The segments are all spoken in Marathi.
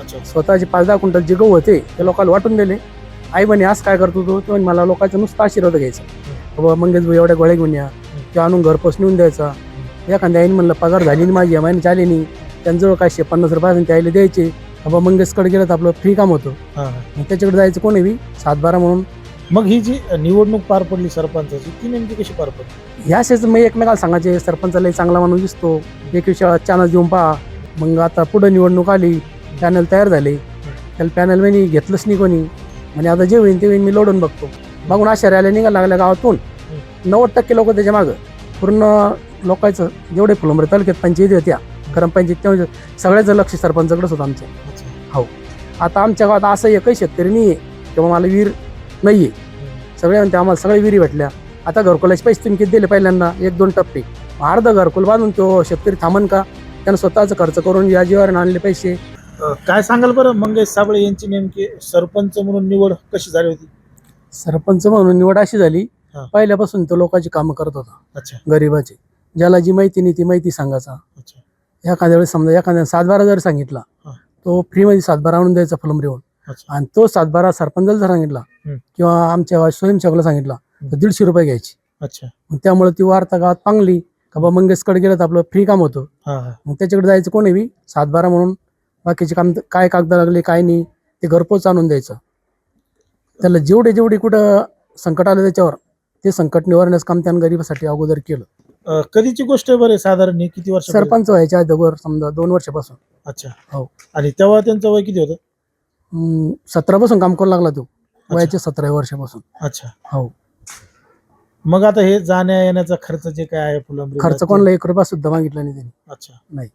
अच्छा. स्वतःचे 5-10 क्विंटल जे गहू होते ते लोकांना वाटून दिले. आई म्हणे आज काय करतो तो म्हणे मला लोकांचा नुसता आशीर्वाद घ्यायचा. बाबा मंगेश भाऊ एवढ्या गोळ्या घेऊन या, ते आणून घरपोच नेऊन द्यायचा. एखाद्या आईने म्हणलं पगार झाली नाही माझी महिन्याची आली नाही, त्यांच्याजवळ काय 150 रुपये ते आईला द्यायचे. बाबा मंगेशकडे गेलं तर आपलं फ्री काम होतं. मग त्याच्याकडे जायचं कोणी बी 7-12 म्हणून. मग ही जी निवडणूक पार पडली सरपंचाची ती नेमकी कशी पार पडली? ह्या शेच मी एकमेकाला सांगायचे सरपंचाला चांगला माणूस दिसतो, एक विषयाला चानस देऊन पहा. मग आता पुढे निवडणूक आली, पॅनल तयार झाले. त्याला पॅनल म्हणे घेतलंच नाही कोणी. म्हणजे आता जे होईन ते होईन मी लढून बघतो. बघून अशा रॅल्या निघायला लागल्या गावातून. 90% लोक त्याच्या मागं. पूर्ण लोकांचं जेवढे फुलंब्री तालुक्यात पंचायती होत्या, ग्रामपंचायत तेवढे सगळ्याचं लक्ष सरपंचाकडेच होतं आमचं. हो. आता आमच्या गावात असं एकही शेतकरी नाही आहे किंवा मला विहीर नाही आहे. सगळे म्हणते आम्हाला सगळे विहिरी भेटल्या. आता घरकुलाचे पैसे तुम्ही किती दिले पहिल्यांदा? 1-2 टप्पे. अर्ध घरकुल बांधून तो शेतकरी थांबन का? त्यानं स्वतःचा खर्च करून या जीवावर आणले पैसे. काय सांगाल बरं मंगेश साबळे यांची नेमकी सरपंच म्हणून निवड कशी झाली होती? सरपंच म्हणून निवड अशी झाली, हा. पहिल्यापासून तो लोकांची कामं करत होता. अच्छा. गरिबाची. ज्याला जी माहिती नाही ती माहिती सांगायचा. अच्छा. एखाद्या वेळेस समजा एखाद्या 7-12 जर सांगितला, हा. तो फ्रीमध्ये 7-12 आणून द्यायचा फुलंब्रीहून. अच्छा. आणि तो 7-12 सरपंचाला जर सांगितला किंवा आमच्या स्वयंसेवकाला सांगितला तर 150 रुपये घ्यायची. अच्छा. मग त्यामुळे ती वार्ता गावात पांगली का बा मंगेशकडे गेलं तर आपलं फ्री काम होतं. मग त्याच्याकडे जायचं कोणी बी 7-12 म्हणून. बाकीचे काम काय कागद लागले काय नाही ते घरपोच आणून द्यायचं. त्याला जेवढे कुठं संकट आलं त्याच्यावर ते संकट निवारण्याचं काम त्यानं गरिबासाठी अगोदर केलं. कधीची गोष्ट आहे बरं साधारण किती वर्ष? सरपंच व्हायच्या अगोदर समजा 2 वर्षापासून. अच्छा. हो. आणि तेव्हा त्यांचं वय किती होतं? 17 पासून काम करू लागला तो. वयाच्या 17 वर्षापासून. अच्छा. हो. मग आता हे जाण्या येण्याचा खर्च जे काय आहे फुलंब्री खर्च कोणाला 1 रुपया सुद्धा मागितला नाही त्यांनी. अच्छा. नाही.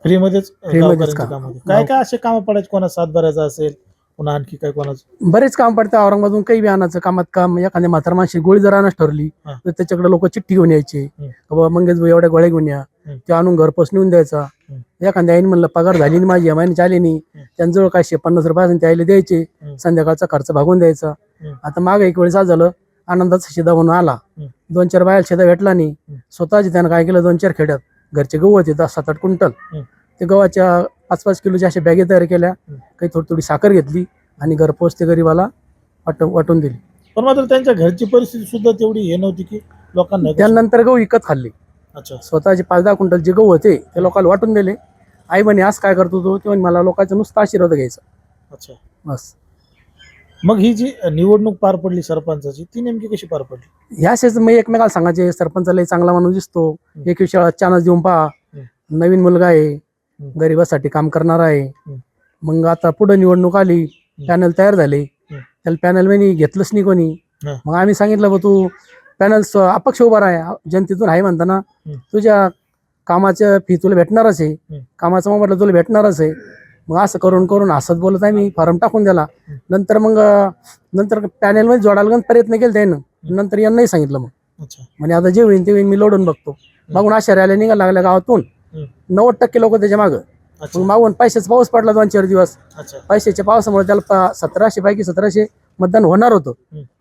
फ्रीमध्येच फ्रीमध्येच काम. काम होते. काय काय असे काम पडायचे? कोणा सातबाऱ्याचा असेल, पुन्हा आणखी काय कोणाचं? बरेच काम पडतं औरंगाबादून काही बी आणायचं कामात काम. एखाद्या म्हातार माणशी गोळी जर आणायच ठरली तर त्याच्याकडे लोक चिठ्ठी घेऊन यायचे. बाबा मंगेश भाऊ एवढ्या गोळ्या घेऊन या, ते आणून घरपोच नेऊन द्यायचा. एखाद्या आईने म्हणलं पगार झाली नाही माझी महिन्याची आली नाही, त्यांच्याजवळ काय 150 रुपये ते आईला द्यायचे. संध्याकाळचा खर्च भागून द्यायचा. आता मागे एक वेळेस झालं आनंदाचा शेदा म्हणून आला. 2-4 बाया शेदा भेटला नाही. स्वतःचे त्यानं काय केलं 2-4 खेड्यात घरचे गहू होते 10-7-8 क्विंटल. ते गव्हाच्या 5-5 किलोच्या अशा बॅगे तयार केल्या. काही थोडी साखर घेतली आणि घरपोच ते गरीबाला वाटून दिली. पण मात्र त्यांच्या घरची परिस्थिती सुद्धा तेवढी हे नव्हती की लोकांना. त्यानंतर गहू विकत खाल्ले. अच्छा. स्वतःचे 5-10 क्विंटल जे गहू होते ते लोकांना वाटून दिले. आई म्हणे आज काय करतो तो म्हणे मला लोकांचा नुसता आशीर्वाद घ्यायचा. अच्छा. बस. मग ही जी निवडणूक पार पडली सरपंचाची ती नेमकी कशी पार पडली? ह्या शेच मी एकमेकाला सांगायचे सरपंचाला चांगला माणूस दिसतो, एक विषयाला चानस देऊन पहा. नवीन मुलगा आहे, गरिबासाठी काम करणार आहे. मग आता पुढे निवडणूक आली, पॅनल तयार झाले. त्याला पॅनल म्हणे घेतलंच नाही कोणी. मग आम्ही सांगितलं बा तू पॅनल अपक्ष उभा आहे, जनतेतून आहे म्हणताना तुझ्या कामाच्या फी तुला भेटणारच आहे, कामाचा मोबदला तुला भेटणारच आहे. मग असं करून हसत बोलत आम्ही फॉर्म टाकून दिला. नंतर पॅनलमध्ये जोडायला प्रयत्न केले त्यानं. नंतर यांनाही सांगितलं मग. म्हणजे आता जे होईन ते होईन मी लढून बघतो. बघून अशा रॅल्या निघायला लागल्या गावातून. 90% लोक त्याच्या मागं. मग मागून पैशाचा पाऊस पडला 2-4 दिवस. पैशाच्या पावसामुळे त्याला 1700 पैकी 1700 मतदान होणार होतं.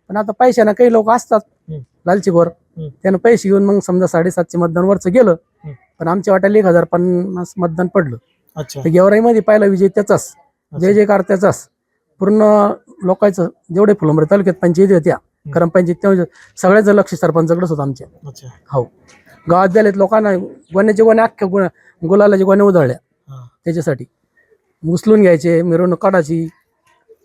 पण आता पैशानं काही लोक असतात लालचीवर, त्यानं पैसे घेऊन मग समजा 750 मतदान वरचं गेलं. पण आमच्या वाट्याला 1050 मतदान पडलं. गेवराईमध्ये पहिला विजय त्याचाच, जय जयकार त्याचाच. पूर्ण लोकांचं जेवढे फुलंब्री तालुक्यात पंचायती होत्या, ग्रामपंचायत तेवढे सगळ्याचं लक्ष सरपंचाकडेच होतं आमच्या. हो. गावात गेलेत लोकांना गोण्याचे गोणे अख्ख्या गुलालाचे गोणे उधळल्या त्याच्यासाठी. उचलून घ्यायचे, मिरवणूक काढायची.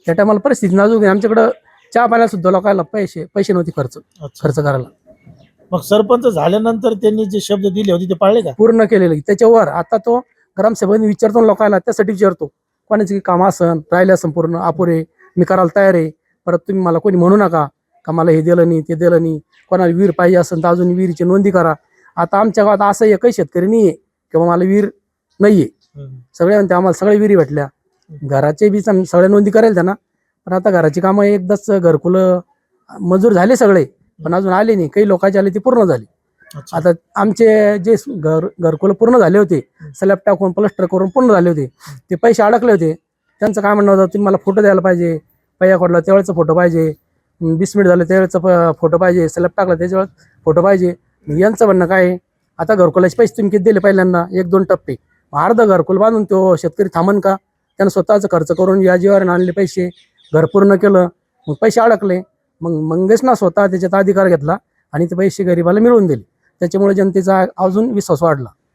त्या टायमाला परिस्थिती नाजूक आहे. आमच्याकडं चहा पाण्याला सुद्धा लोकांना पैसे नव्हते खर्च करायला. मग सरपंच झाल्यानंतर त्यांनी जे शब्द दिले होते ते पाळले का? पूर्ण केलेलं. त्याच्यावर आता तो ग्रामसभेने विचारतो लोकांना, त्यासाठी विचारतो कोणाची काम असन राहिले असं पूर्ण अपुरे मी करायला तयार आहे. परत तुम्ही मला कोणी म्हणू नका का मला हे दिलं नाही ते दिलं नाही. कोणाला विहीर पाहिजे असेल तर अजून विहिरीची नोंदी करा. आता आमच्या गावात असं एकही शेतकरी नाही आहे किंवा मला विहीर नाहीये. सगळे म्हणते आम्हाला सगळे विहिरी भेटल्या. घराचे बी सगळ्या नोंदी करायला त्यांना. पण आता घराची कामं एकदाच घरकुलं मंजूर झाले सगळे, पण अजून आले नाही. काही लोकांचे आले ते पूर्ण झाले. आता आमचे जे घरकुलं पूर्ण झाले होते, स्लॅब टाकून प्लास्टर करून पूर्ण झाले होते, ते पैसे अडकले होते. त्यांचं काय म्हणणं होतं तुम्ही मला फोटो द्यायला पाहिजे, पैया खोडला त्यावेळेचा फोटो पाहिजे, 20 मिनिट झालं त्यावेळेचा फोटो पाहिजे, स्लॅब टाकला त्याच्यावेळेस फोटो पाहिजे. यांचं म्हणणं काय आता घरकुलाचे पैसे तुम्ही किती दिले पहिल्यांदा? 1-2 टप्पे. अर्ध घरकुल बांधून तो शेतकरी थांबन का? त्यानं स्वतःचा खर्च करून या जीवावर आणले पैसे, घर पूर्ण केलं, मग पैसे अडकले. मग मंगेशना स्वतः त्याच्यात अधिकार घेतला आणि ते पैसे गरिबाला मिळवून दिले. त्याच्यामुळे जनतेचा अजून विश्वास वाढला.